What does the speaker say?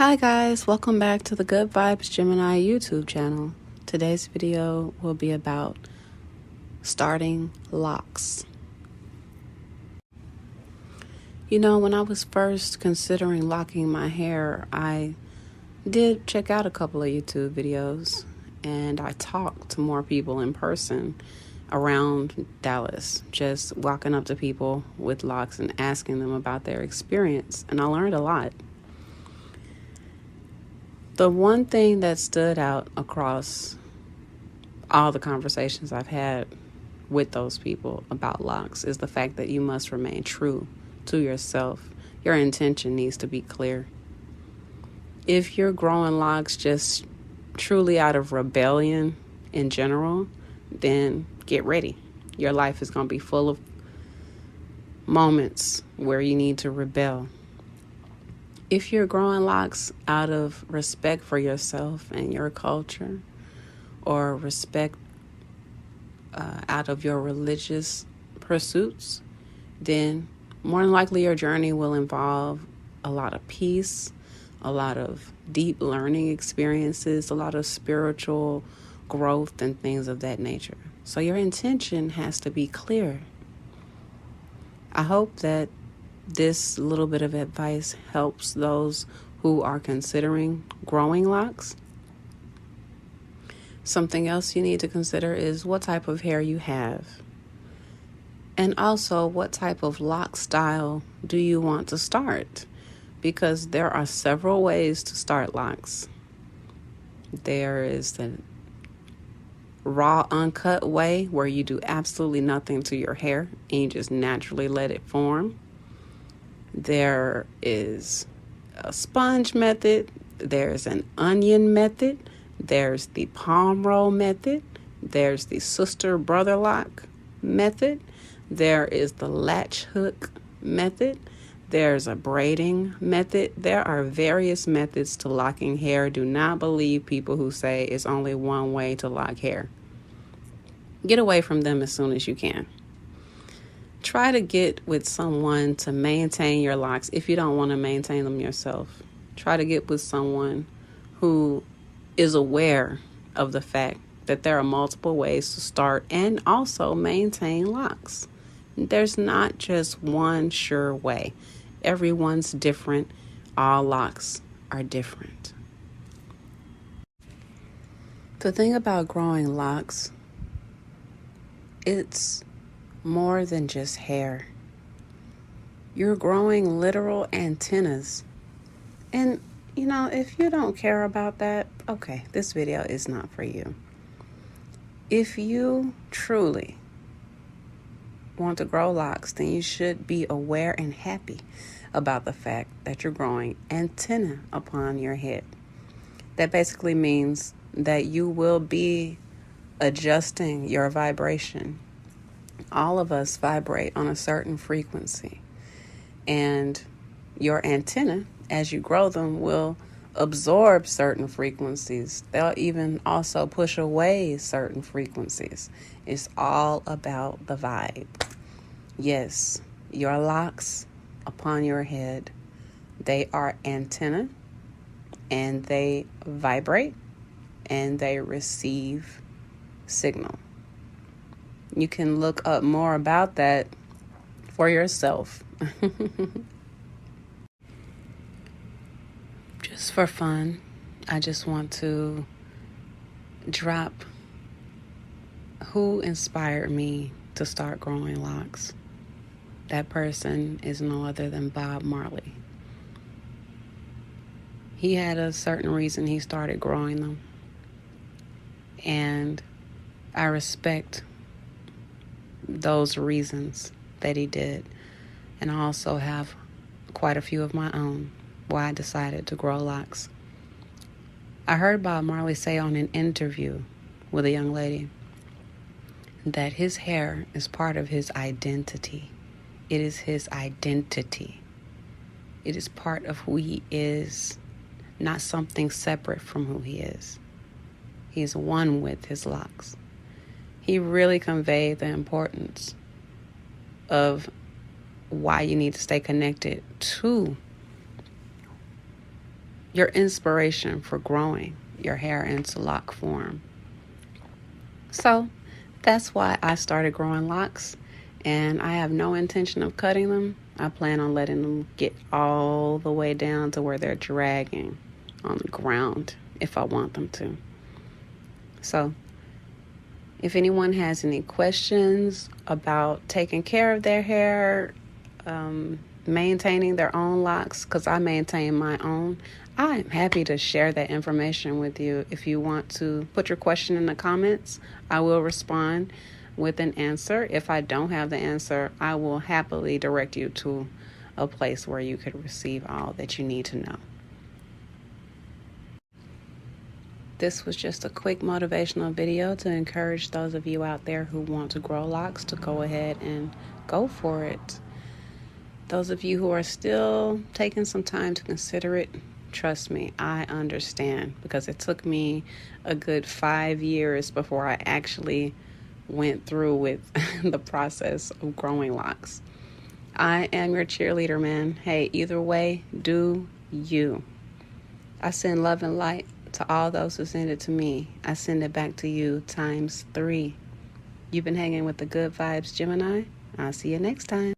Hi guys, welcome back to the Good Vibes Gemini YouTube channel. Today's video will be about starting locks. You know, when I was first considering locking my hair, I did check out a couple of YouTube videos and I talked to more people in person around Dallas, just walking up to people with locks and asking them about their experience, and I learned a lot. The one thing that stood out across all the conversations I've had with those people about locks is the fact that you must remain true to yourself. Your intention needs to be clear. If you're growing locks just truly out of rebellion in general, then get ready. Your life is going to be full of moments where you need to rebel. If you're growing locks out of respect for yourself and your culture, or respect out of your religious pursuits, then more than likely your journey will involve a lot of peace, a lot of deep learning experiences, a lot of spiritual growth and things of that nature. So your intention has to be clear. I hope that this little bit of advice helps those who are considering growing locks. Something else you need to consider is what type of hair you have. And also, what type of lock style do you want to start? Because there are several ways to start locks. There is the raw, uncut way where you do absolutely nothing to your hair and you just naturally let it form. There is a sponge method. There's an onion method. There's the palm roll method. There's the sister-brother lock method. There is the latch hook method. There's a braiding method. There are various methods to locking hair. Do not believe people who say it's only one way to lock hair. Get away from them as soon as you can. Try to get with someone to maintain your locks if you don't want to maintain them yourself. Try to get with someone who is aware of the fact that there are multiple ways to start and also maintain locks. There's not just one sure way. Everyone's different. All locks are different. The thing about growing locks, it's more than just hair. You're growing literal antennas. And, you know, if you don't care about that, okay, this video is not for you. If you truly want to grow locks, then you should be aware and happy about the fact that you're growing antenna upon your head. That basically means that you will be adjusting your vibration. All of us vibrate on a certain frequency, and your antenna, as you grow them, will absorb certain frequencies. They'll even also push away certain frequencies. It's all about the vibe. Yes, your locks upon your head, they are antenna, and they vibrate and they receive signal. You can look up more about that for yourself. Just for fun, I just want to drop who inspired me to start growing locks. That person is no other than Bob Marley. He had a certain reason he started growing them, and I respect those reasons that he did. And I also have quite a few of my own why I decided to grow locks. I heard Bob Marley say on an interview with a young lady that his hair is part of his identity. It is his identity. It is part of who he is, not something separate from who he is. He's one with his locks. He really conveyed the importance of why you need to stay connected to your inspiration for growing your hair into lock form. So that's why I started growing locks, and I have no intention of cutting them. I plan on letting them get all the way down to where they're dragging on the ground if I want them to. So if anyone has any questions about taking care of their hair, maintaining their own locks, because I maintain my own, I am happy to share that information with you. If you want to put your question in the comments, I will respond with an answer. If I don't have the answer, I will happily direct you to a place where you could receive all that you need to know. This was just a quick motivational video to encourage those of you out there who want to grow locks to go ahead and go for it. Those of you who are still taking some time to consider it, trust me, I understand, because it took me a good 5 years before I actually went through with the process of growing locks. I am your cheerleader, man. Hey, either way, do you. I send love and light to all those who send it to me. I send it back to you ×3. You've been hanging with the Good Vibes Gemini. I'll see you next time.